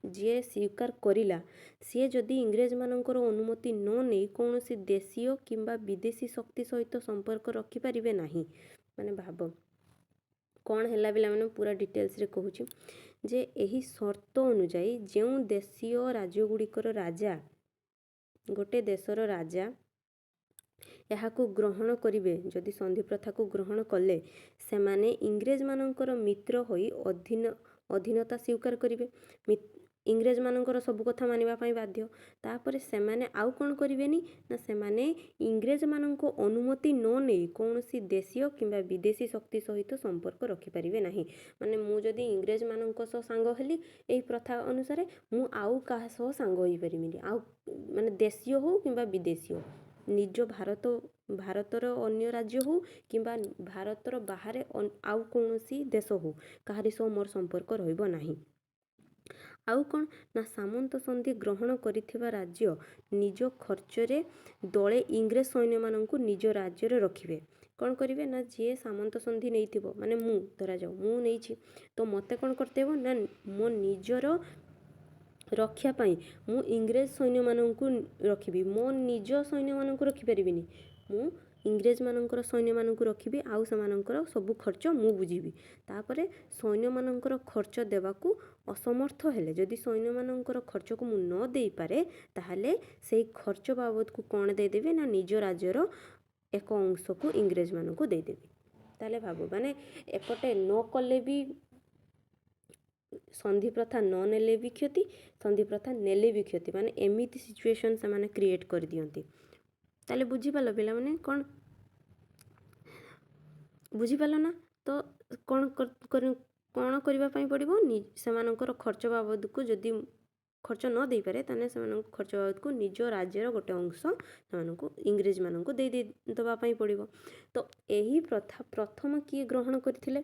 ଯିଏ ସ୍ୱୀକାର କରିଲା, ସିଏ ଯଦି ଇଂରେଜମାନଙ୍କର ଅନୁମତି ନ ନେଇ କୌଣସି ଦେଶୀୟ କିମ୍ବା ବିଦେଶୀ ଶକ୍ତି ସହିତ ସମ୍ପର୍କ ରଖିପାରିବେ ନାହିଁ। ମାନେ ଭାବ କ'ଣ ହେଲା ପିଲାମାନେ, ପୁରା ଡିଟେଲ୍ସରେ କହୁଛି ଯେ ଏହି ସର୍ତ୍ତ ଅନୁଯାୟୀ ଯେଉଁ ଦେଶୀୟ ରାଜ୍ୟଗୁଡ଼ିକର ରାଜା, ଗୋଟେ ଦେଶର ରାଜା ଏହାକୁ ଗ୍ରହଣ କରିବେ, ଯଦି ସନ୍ଧି ପ୍ରଥାକୁ ଗ୍ରହଣ କଲେ, ସେମାନେ ଇଂରେଜମାନଙ୍କର ମିତ୍ର ହୋଇ ଅଧୀନତା ସ୍ୱୀକାର କରିବେ, ଇଂରେଜମାନଙ୍କର ସବୁ କଥା ମାନିବା ପାଇଁ ବାଧ୍ୟ। ତାପରେ ସେମାନେ ଆଉ କ'ଣ କରିବେନି ନା, ସେମାନେ ଇଂରେଜମାନଙ୍କ ଅନୁମତି ନ ନେଇ କୌଣସି ଦେଶୀୟ କିମ୍ବା ବିଦେଶୀ ଶକ୍ତି ସହିତ ସମ୍ପର୍କ ରଖିପାରିବେ ନାହିଁ। ମାନେ ମୁଁ ଯଦି ଇଂରେଜମାନଙ୍କ ସହ ସାଙ୍ଗ ହେଲି ଏହି ପ୍ରଥା ଅନୁସାରେ, ମୁଁ ଆଉ କାହା ସହ ସାଙ୍ଗ ହୋଇପାରିବିନି, ଆଉ ମାନେ ଦେଶୀୟ ହଉ କିମ୍ବା ବିଦେଶୀ ହଉ, ନିଜ ଭାରତର ଅନ୍ୟ ରାଜ୍ୟ ହଉ କିମ୍ବା ଭାରତର ବାହାରେ ଆଉ କୌଣସି ଦେଶ ହଉ, କାହାରି ସହ ମୋର ସମ୍ପର୍କ ରହିବ ନାହିଁ। ଆଉ କ'ଣ ନା, ସାମନ୍ତ ସନ୍ଧି ଗ୍ରହଣ କରିଥିବା ରାଜ୍ୟ ନିଜ ଖର୍ଚ୍ଚରେ ଦଳେ ଇଂରେଜ ସୈନ୍ୟମାନଙ୍କୁ ନିଜ ରାଜ୍ୟରେ ରଖିବେ। କ'ଣ କରିବେ ନା, ଯିଏ ସାମନ୍ତ ସନ୍ଧି ନେଇଥିବ, ମାନେ ଧରାଯାଉ ମୁଁ ନେଇଛି, ତ ମୋତେ କ'ଣ କରତେ ହେବ ନା, ମୋ ନିଜର ରକ୍ଷା ପାଇଁ ମୁଁ ଇଂରେଜ ସୈନ୍ୟମାନଙ୍କୁ ରଖିବି, ମୋ ନିଜ ସୈନ୍ୟମାନଙ୍କୁ ରଖିପାରିବିନି। ମୁଁ ଇଂରେଜମାନଙ୍କର ସୈନ୍ୟମାନଙ୍କୁ ରଖିବି, ଆଉ ସେମାନଙ୍କର ସବୁ ଖର୍ଚ୍ଚ ମୁଁ ବୁଝିବି। ତାପରେ ସୈନ୍ୟମାନଙ୍କର ଖର୍ଚ୍ଚ ଦେବାକୁ ଅସମର୍ଥ ହେଲେ, ଯଦି ସୈନ୍ୟମାନଙ୍କର ଖର୍ଚ୍ଚକୁ ମୁଁ ନ ଦେଇପାରେ, ତାହେଲେ ସେଇ ଖର୍ଚ୍ଚ ବାବଦକୁ କ'ଣ ଦେଇଦେବି ନା, ନିଜ ରାଜ୍ୟର ଏକ ଅଂଶକୁ ଇଂରେଜମାନଙ୍କୁ ଦେଇଦେବି। ତାହେଲେ ଭାବ, ମାନେ ଏପଟେ ନ କଲେ ବି ସନ୍ଧି ପ୍ରଥା, ନ ନେଲେ ବି କ୍ଷତି, ସନ୍ଧି ପ୍ରଥା ନେଲେ ବି କ୍ଷତି, ମାନେ ଏମିତି ସିଚୁଏସନ୍ ସେମାନେ କ୍ରିଏଟ୍ କରିଦିଅନ୍ତି। ତାହେଲେ ବୁଝିପାରିଲ ପିଲାମାନେ, କ'ଣ ବୁଝିପାରିଲ ନା? ତ କ'ଣ କରିବା ପାଇଁ ପଡ଼ିବ, ସେମାନଙ୍କର ଖର୍ଚ୍ଚ ବାବଦକୁ ଯଦି ଖର୍ଚ୍ଚ ନ ଦେଇପାରେ ତାହେଲେ ସେମାନଙ୍କୁ ଖର୍ଚ୍ଚ ବାବଦକୁ ନିଜ ରାଜ୍ୟର ଗୋଟେ ଅଂଶ ସେମାନଙ୍କୁ ଇଂରେଜମାନଙ୍କୁ ଦେବା ପାଇଁ ପଡ଼ିବ। ତ ଏହି ପ୍ରଥା ପ୍ରଥମ କିଏ ଗ୍ରହଣ କରିଥିଲେ?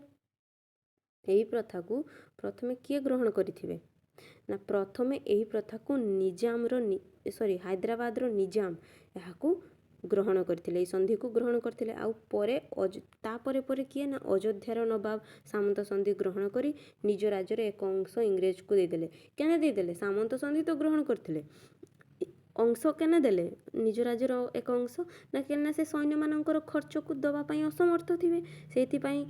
ଏହି ପ୍ରଥାକୁ ପ୍ରଥମେ କିଏ ଗ୍ରହଣ କରିଥିବେ ନା ପ୍ରଥମେ ଏହି ପ୍ରଥାକୁ ହାଇଦ୍ରାବାଦର ନିଜାମ ଏହାକୁ ଗ୍ରହଣ କରିଥିଲେ, ଏହି ସନ୍ଧିକୁ ଗ୍ରହଣ କରିଥିଲେ। ଆଉ ପରେ ତାପରେ ପରେ କିଏ ନା ଅଯୋଧ୍ୟାର ନବାବ ସାମନ୍ତ ସନ୍ଧି ଗ୍ରହଣ କରି ନିଜ ରାଜ୍ୟର ଏକ ଅଂଶ ଇଂରେଜକୁ ଦେଇଦେଲେ। କେନେ ଦେଇଦେଲେ? ସାମନ୍ତ ସନ୍ଧି ତ ଗ୍ରହଣ କରିଥିଲେ, ଅଂଶ କେନେ ଦେଲେ ନିଜ ରାଜ୍ୟର ଏକ ଅଂଶ ନା କେନା ସେ ସୈନ୍ୟମାନଙ୍କର ଖର୍ଚ୍ଚକୁ ଦେବା ପାଇଁ ଅସମର୍ଥ ଥିବେ, ସେଇଥିପାଇଁ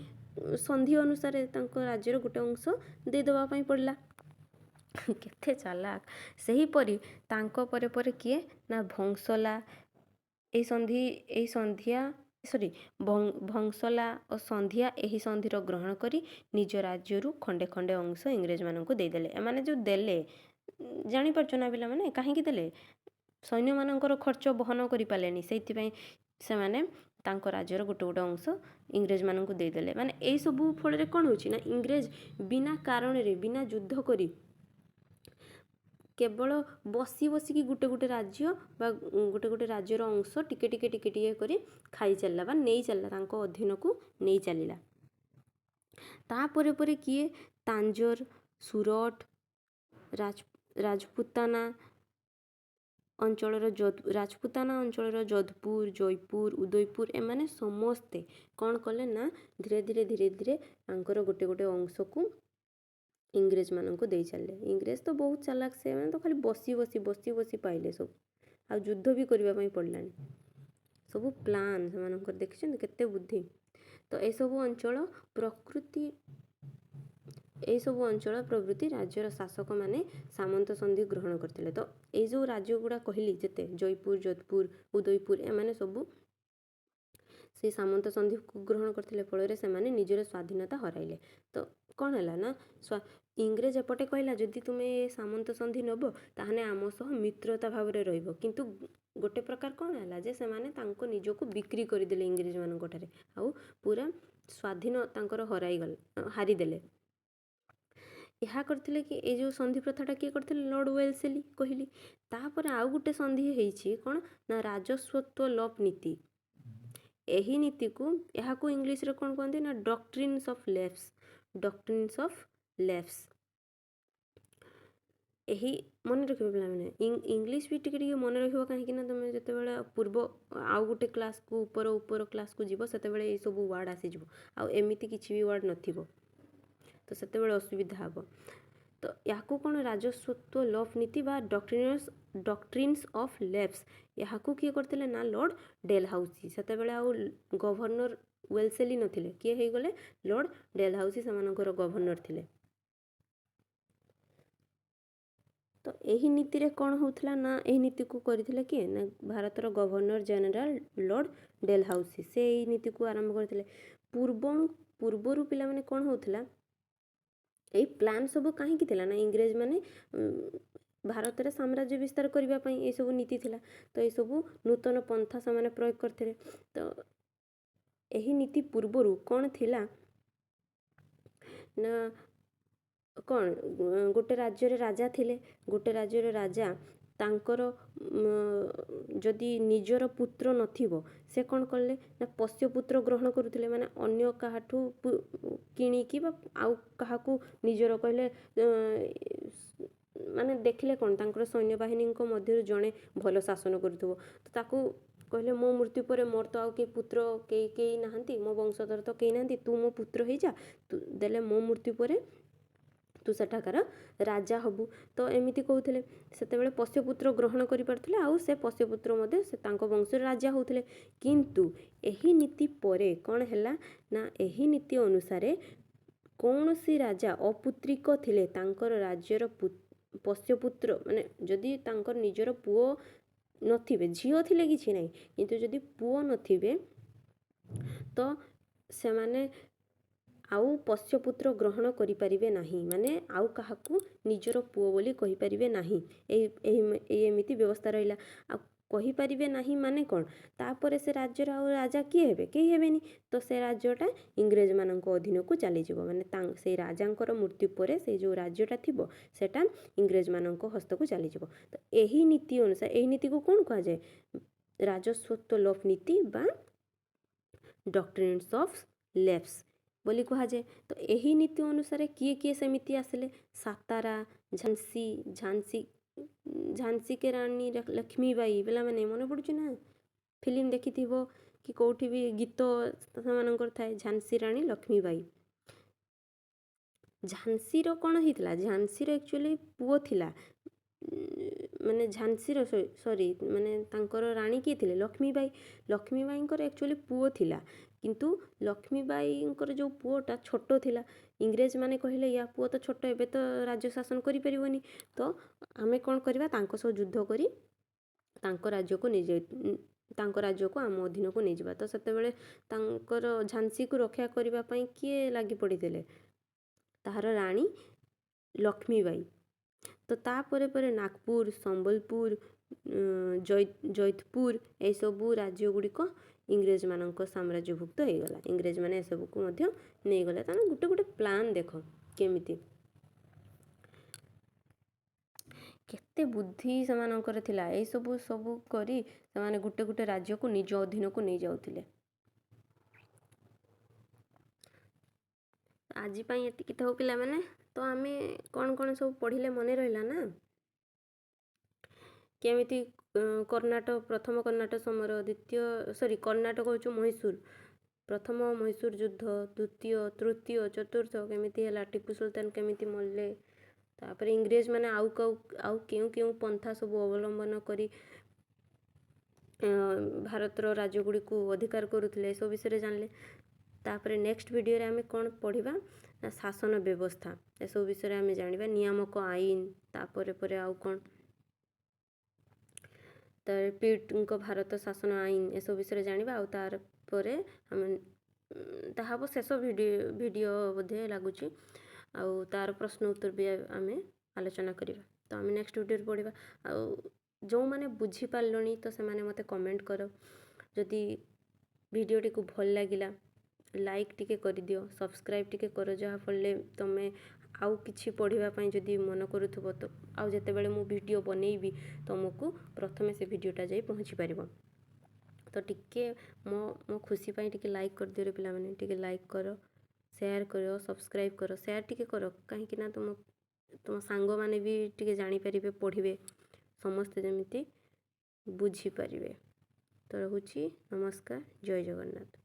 ସନ୍ଧି ଅନୁସାରେ ତାଙ୍କ ରାଜ୍ୟର ଗୋଟେ ଅଂଶ ଦେଇଦେବା ପାଇଁ ପଡ଼ିଲା। କେତେ ଚାଲାକ। ସେହିପରି ତାଙ୍କ ପରେ ପରେ କିଏ ନା ଭଂସଲା ଭଂସଲା ଓ ସନ୍ଧିଆ ଏହି ସନ୍ଧିର ଗ୍ରହଣ କରି ନିଜ ରାଜ୍ୟରୁ ଖଣ୍ଡେ ଖଣ୍ଡେ ଅଂଶ ଇଂରେଜମାନଙ୍କୁ ଦେଇଦେଲେ। ଏମାନେ ଯେଉଁ ଦେଲେ, ଜାଣିପାରୁଛ ନା ପିଲାମାନେ, କାହିଁକି ଦେଲେ? ସୈନ୍ୟମାନଙ୍କର ଖର୍ଚ୍ଚ ବହନ କରିପାରିଲେନି, ସେଇଥିପାଇଁ ସେମାନେ ତାଙ୍କ ରାଜ୍ୟର ଗୋଟେ ଗୋଟେ ଅଂଶ ଇଂରେଜମାନଙ୍କୁ ଦେଇଦେଲେ। ମାନେ ଏଇସବୁ ଫଳରେ କ'ଣ ହେଉଛି ନା ଇଂରେଜ ବିନା କାରଣରେ, ବିନା ଯୁଦ୍ଧ କରି କେବଳ ବସିକି ଗୋଟେ ଗୋଟେ ରାଜ୍ୟ ବା ଗୋଟେ ଗୋଟେ ରାଜ୍ୟର ଅଂଶ ଟିକେ କରି ଖାଇ ଚାଲିଲା ବା ନେଇ ଚାଲିଲା, ତାଙ୍କ ଅଧୀନକୁ ନେଇ ଚାଲିଲା। ତାପରେ ପରେ କିଏ ତାଞ୍ଜୋର, ସୁରଟ, ରାଜପୁତାନା ଅଞ୍ଚଳର ଯୋଧପୁର, ଜୟପୁର, ଉଦୟପୁର ଏମାନେ ସମସ୍ତେ କ'ଣ କଲେ ନା ଧୀରେ ଧୀରେ ତାଙ୍କର ଗୋଟେ ଗୋଟେ ଅଂଶକୁ ଇଂରେଜମାନଙ୍କୁ ଦେଇ ଚାଲିଲେ। ଇଂରେଜ ତ ବହୁତ ଚାଲାକ, ସେମାନେ ତ ଖାଲି ବସି ପାଇଲେ ସବୁ, ଆଉ ଯୁଦ୍ଧ ବି କରିବା ପାଇଁ ପଡ଼ିଲାନି। ସବୁ ପ୍ଲାନ୍ ସେମାନଙ୍କର, ଦେଖିଛନ୍ତି କେତେ ବୁଦ୍ଧି। ତ ଏସବୁ ଅଞ୍ଚଳ ପ୍ରଭୃତି ରାଜ୍ୟର ଶାସକମାନେ ସାମନ୍ତ ସନ୍ଧି ଗ୍ରହଣ କରିଥିଲେ। ତ ଏଇ ଯେଉଁ ରାଜ୍ୟ ଗୁଡ଼ା କହିଲି ଯେତେ ଜୟପୁର, ଯୋଧପୁର, ଉଦୟପୁର ଏମାନେ ସବୁ ସେ ସାମନ୍ତ ସନ୍ଧିକୁ ଗ୍ରହଣ କରିଥିଲେ, ଫଳରେ ସେମାନେ ନିଜର ସ୍ୱାଧୀନତା ହରାଇଲେ। ତ କ'ଣ ହେଲା ନା ଇଂରେଜ ଏପଟେ କହିଲା ଯଦି ତୁମେ ସାମନ୍ତ ସନ୍ଧି ନେବ ତାହେଲେ ଆମ ସହ ମିତ୍ରତା ଭାବରେ ରହିବ, କିନ୍ତୁ ଗୋଟେ ପ୍ରକାର କ'ଣ ହେଲା ଯେ ସେମାନେ ତାଙ୍କ ନିଜକୁ ବିକ୍ରି କରିଦେଲେ ଇଂରେଜମାନଙ୍କ ଠାରେ, ଆଉ ପୁରା ସ୍ୱାଧୀନ ତାଙ୍କର ହାରିଦେଲେ। ଏହା କରିଥିଲେ କି ଏଇ ଯେଉଁ ସନ୍ଧି ପ୍ରଥାଟା କିଏ କରିଥିଲେ? ଲର୍ଡ ୱେଲସଲି କହିଲି। ତାପରେ ଆଉ ଗୋଟେ ସନ୍ଧି ହେଇଛି କ'ଣ ନା ରାଜସ୍ୱତ୍ୱ ଲୋପ ନୀତି। ଏହି ନୀତିକୁ, ଏହାକୁ ଇଂଲିଶରେ କ'ଣ କୁହନ୍ତି ନା ଡକ୍ଟ୍ରିନ୍ସ ଅଫ୍ ଲେପ୍ସ। ଏହି ମନେ ରଖିବ ପିଲାମାନେ, ଇଂଲିଶ ବି ଟିକେ ମନେ ରଖିବ, କାହିଁକି ନା ତୁମେ ଯେତେବେଳେ ଆଉ ଗୋଟେ କ୍ଲାସ୍କୁ ଉପର କ୍ଲାସ୍କୁ ଯିବ ସେତେବେଳେ ଏଇସବୁ ୱାର୍ଡ଼ ଆସିଯିବ, ଆଉ ଏମିତି କିଛି ବି ୱାର୍ଡ଼ ନଥିବ, ତ ସେତେବେଳେ ଅସୁବିଧା ହେବ। ତ ୟାକୁ କ'ଣ ରାଜସ୍ୱତ୍ୱ ଲୋପ ନୀତି ବା ଡକ୍ଟ୍ରିନ୍ସ ଅଫ୍ ଲେପ୍ସ, ଏହାକୁ କିଏ କରିଥିଲେ ନା ଲର୍ଡ ଡେଲହାଉସି। ସେତେବେଳେ ଆଉ ଗଭର୍ଣ୍ଣର ୱେଲସଲି ନଥିଲେ, କିଏ ହେଇଗଲେ? ଲର୍ଡ ଡେଲହାଉସି ସେମାନଙ୍କର ଗଭର୍ଣ୍ଣର ଥିଲେ। ତ ଏହି ନୀତିରେ କ'ଣ ହେଉଥିଲା ନା ଏହି ନୀତିକୁ କରିଥିଲେ କିଏ ନା ଭାରତର ଗଭର୍ଣ୍ଣର ଜେନେରାଲ ଲର୍ଡ ଡେଲହାଉସି, ସେ ଏହି ନୀତିକୁ ଆରମ୍ଭ କରିଥିଲେ। ପୂର୍ବରୁ ପିଲାମାନେ କ'ଣ ହେଉଥିଲା, ଏଇ ପ୍ଲାନ୍ ସବୁ କାହିଁକି ଥିଲା ନା ଇଂରେଜମାନେ ଭାରତରେ ସାମ୍ରାଜ୍ୟ ବିସ୍ତାର କରିବା ପାଇଁ ଏସବୁ ନୀତି ଥିଲା। ତ ଏସବୁ ନୂତନ ପନ୍ଥା ସେମାନେ ପ୍ରୟୋଗ କରିଥିଲେ। ତ ଏହି ନୀତି ପୂର୍ବରୁ କ'ଣ ଥିଲା ନା ଗୋଟେ ରାଜ୍ୟରେ ରାଜା ଥିଲେ, ଗୋଟେ ରାଜ୍ୟର ରାଜା ତାଙ୍କର ଯଦି ନିଜର ପୁତ୍ର ନଥିବ ସେ କ'ଣ କଲେ ନା ପୋଷ୍ୟପୁତ୍ର ଗ୍ରହଣ କରୁଥିଲେ, ମାନେ ଅନ୍ୟ କାହାଠୁ କିଣିକି ବା ଆଉ କାହାକୁ ନିଜର କହିଲେ, ମାନେ ଦେଖିଲେ କ'ଣ ତାଙ୍କର ସୈନ୍ୟବାହିନୀଙ୍କ ମଧ୍ୟରୁ ଜଣେ ଭଲ ଶାସନ କରୁଥିବ, ତ ତାକୁ କହିଲେ ମୋ ମୃତ୍ୟୁ ପରେ ମୋର ତ ଆଉ ପୁତ୍ର କେହି ନାହାନ୍ତି, ମୋ ବଂଶଧର ତ କେହି ନାହାନ୍ତି, ତୁ ମୋ ପୁତ୍ର ହେଇଯା, ତୁ ଦେଲେ ମୋ ମୃତ୍ୟୁ ପରେ ତୁ ସେଠାକାର ରାଜା ହବୁ। ତ ଏମିତି କହୁଥିଲେ, ସେତେବେଳେ ପୋଷ୍ୟପୁତ୍ର ଗ୍ରହଣ କରିପାରୁଥିଲେ, ଆଉ ସେ ପୋଷ୍ୟପୁତ୍ର ମଧ୍ୟ ସେ ତାଙ୍କ ବଂଶରେ ରାଜା ହେଉଥିଲେ। କିନ୍ତୁ ଏହି ନୀତି ପରେ କ'ଣ ହେଲା ନା ଏହି ନୀତି ଅନୁସାରେ କୌଣସି ରାଜା ଅପୁତ୍ରିକ ଥିଲେ, ତାଙ୍କର ରାଜ୍ୟର ପୋଷ୍ୟପୁତ୍ର ମାନେ ଯଦି ତାଙ୍କର ନିଜର ପୁଅ ନଥିବେ, ଝିଅ ଥିଲେ କିଛି ନାହିଁ, କିନ୍ତୁ ଯଦି ପୁଅ ନଥିବେ ତ ସେମାନେ ଆଉ ପୋଷ୍ୟପୁତ୍ର ଗ୍ରହଣ କରିପାରିବେ ନାହିଁ, ମାନେ ଆଉ କାହାକୁ ନିଜର ପୁଅ ବୋଲି କହିପାରିବେ ନାହିଁ। ଏମିତି ବ୍ୟବସ୍ଥା ରହିଲା। ଆଉ କହିପାରିବେ ନାହିଁ ମାନେ କ'ଣ, ତାପରେ ସେ ରାଜ୍ୟର ଆଉ ରାଜା କିଏ ହେବେ? କେହି ହେବେନି। ତ ସେ ରାଜ୍ୟଟା ଇଂରେଜମାନଙ୍କ ଅଧୀନକୁ ଚାଲିଯିବ। ମାନେ ସେଇ ରାଜାଙ୍କର ମୃତ୍ୟୁ ପରେ ସେଇ ଯେଉଁ ରାଜ୍ୟଟା ଥିବ ସେଟା ଇଂରେଜମାନଙ୍କ ହସ୍ତକୁ ଚାଲିଯିବ। ତ ଏହି ନୀତି ଅନୁସାରେ, ଏହି ନୀତିକୁ କ'ଣ କୁହାଯାଏ? ରାଜସ୍ୱତ୍ୱ ଲୋପ ନୀତି ବା ଡକ୍ଟ୍ରିନ୍ସ ଅଫ୍ ଲେପ୍ସ ବୋଲି କୁହାଯାଏ। ତ ଏହି ନୀତି ଅନୁସାରେ କିଏ କିଏ ସେମିତି ଆସିଲେ? ସାତାରା, ଝାନ୍ସୀ କେ ରାଣୀ ଲକ୍ଷ୍ମୀବାଇ, ପିଲାମାନେ ମନେ ପଡ଼ୁଛି ନା? ଫିଲ୍ମ ଦେଖିଥିବ କି କେଉଁଠି ବି ଗୀତ ସେମାନଙ୍କର ଥାଏ, ଝାନ୍ସୀ ରାଣୀ ଲକ୍ଷ୍ମୀବାଇ। ଝାନ୍ସୀର କ'ଣ ହେଇଥିଲା? ଝାନ୍ସୀର ଆକ୍ଚୁଆଲି ପୁଅ ଥିଲା, ମାନେ ଝାନ୍ସୀର ସରି ମାନେ ତାଙ୍କର ରାଣୀ କିଏ ଥିଲେ? ଲକ୍ଷ୍ମୀବାଇ। ଲକ୍ଷ୍ମୀବାଇଙ୍କର ଆକ୍ଚୁଆଲି ପୁଅ ଥିଲା, କିନ୍ତୁ ଲକ୍ଷ୍ମୀବାଇଙ୍କର ଯେଉଁ ପୁଅଟା ଛୋଟ ଥିଲା, ଇଂରେଜମାନେ କହିଲେ ୟା ପୁଅ ତ ଛୋଟ, ଏବେ ତ ରାଜ୍ୟ ଶାସନ କରିପାରିବନି, ତ ଆମେ କ'ଣ କରିବା, ତାଙ୍କ ସହ ଯୁଦ୍ଧ କରି ତାଙ୍କ ରାଜ୍ୟକୁ ଆମ ଅଧୀନକୁ ନେଇଯିବା। ତ ସେତେବେଳେ ତାଙ୍କର ଝାନ୍ସୀକୁ ରକ୍ଷା କରିବା ପାଇଁ କିଏ ଲାଗି ପଡ଼ିଥିଲେ? ତାହାର ରାଣୀ ଲକ୍ଷ୍ମୀବାଇ। ତ ତାପରେ ପରେ ନାଗପୁର, ସମ୍ବଲପୁର, ଜୈତପୁର ଏସବୁ ରାଜ୍ୟ ଗୁଡ଼ିକ ଇଂରେଜମାନଙ୍କ ସାମ୍ରାଜ୍ୟଭୁକ୍ତ ହେଇଗଲା। ଇଂରେଜମାନେ ଏସବୁକୁ ମଧ୍ୟ ନେଇଗଲେ। ତାମାନେ ଗୋଟେ ଗୋଟେ ପ୍ଲାନ୍ ଦେଖ କେମିତି, କେତେ ବୁଦ୍ଧି ସେମାନଙ୍କର ଥିଲା। ସବୁ କରି ସେମାନେ ଗୋଟେ ଗୋଟେ ରାଜ୍ୟକୁ ନିଜ ଅଧୀନକୁ ନେଇଯାଉଥିଲେ। ଆଜି ପାଇଁ ଏତିକି ଥାଉ ପିଲାମାନେ। ତ ଆମେ କ'ଣ କ'ଣ ସବୁ ପଢ଼ିଲେ ମନେ ରହିଲା ନା? କେମିତି ପ୍ରଥମ କର୍ଣ୍ଣାଟକ ସମର, କର୍ଣ୍ଣାଟକ ହେଉଛି ମହୀଶୂର, ପ୍ରଥମ ମହୀଶୂର ଯୁଦ୍ଧ, ଦ୍ୱିତୀୟ, ତୃତୀୟ, ଚତୁର୍ଥ କେମିତି ହେଲା, ଟିପୁ ସୁଲତାନ କେମିତି ମରିଲେ, ତାପରେ ଇଂରେଜମାନେ ଆଉ କେଉଁ ପନ୍ଥା ସବୁ ଅବଲମ୍ବନ କରି ଭାରତର ରାଜ୍ୟଗୁଡ଼ିକୁ ଅଧିକାର କରୁଥିଲେ, ଏସବୁ ବିଷୟରେ ଜାଣିଲେ। ତାପରେ ନେକ୍ସଟ ଭିଡ଼ିଓରେ ଆମେ କ'ଣ ପଢ଼ିବା ନା ଶାସନ ବ୍ୟବସ୍ଥା, ଏସବୁ ବିଷୟରେ ଆମେ ଜାଣିବା। ନିୟାମକ ଆଇନ, ତାପରେ ପରେ ଆଉ କ'ଣ, ତାପରେ ପିଟ୍ଙ୍କ ଭାରତ ଶାସନ ଆଇନ, ଏସବୁ ବିଷୟରେ ଜାଣିବା। ଆଉ ତାପରେ ଆମେ ତାହା ହେବ ଶେଷ ଭିଡ଼ିଓ ବୋଧେ ଲାଗୁଛି। ଆଉ ତାର ପ୍ରଶ୍ନ ଉତ୍ତର ବି ଆମେ ଆଲୋଚନା କରିବା। ତ ଆମେ ନେକ୍ସଟ ଭିଡ଼ିଓରେ ପଢ଼ିବା। ଆଉ ଯେଉଁମାନେ ବୁଝିପାରିଲଣି ତ ସେମାନେ ମୋତେ କମେଣ୍ଟ କର। ଯଦି ଭିଡ଼ିଓଟିକୁ ଭଲ ଲାଗିଲା ଲାଇକ୍ ଟିକେ କରିଦିଅ, ସବସ୍କ୍ରାଇବ୍ ଟିକେ କର, ଯାହାଫଳରେ ତୁମେ ଆଉ କିଛି ପଢ଼ିବା ପାଇଁ ଯଦି ମନ କରୁଥିବ ତ ଆଉ ଯେତେବେଳେ ମୁଁ ଭିଡ଼ିଓ ବନେଇବି ତୁମକୁ ପ୍ରଥମେ ସେ ଭିଡ଼ିଓଟା ଯାଇ ପହଞ୍ଚି ପାରିବ। ତ ଟିକେ ମୋ ଖୁସି ପାଇଁ ଟିକେ ଲାଇକ୍ କରିଦିଅ ପିଲାମାନେ, ଟିକେ ଲାଇକ୍ କର, ସେୟାର କର, ସବସ୍କ୍ରାଇବ୍ କର, ସେୟାର ଟିକେ କର, କାହିଁକି ନା ତୁମ ସାଙ୍ଗମାନେ ବି ଟିକେ ଜାଣିପାରିବେ, ପଢ଼ିବେ, ସମସ୍ତେ ଯେମିତି ବୁଝିପାରିବେ। ତ ରହୁଛି, ନମସ୍କାର, ଜୟ ଜଗନ୍ନାଥ।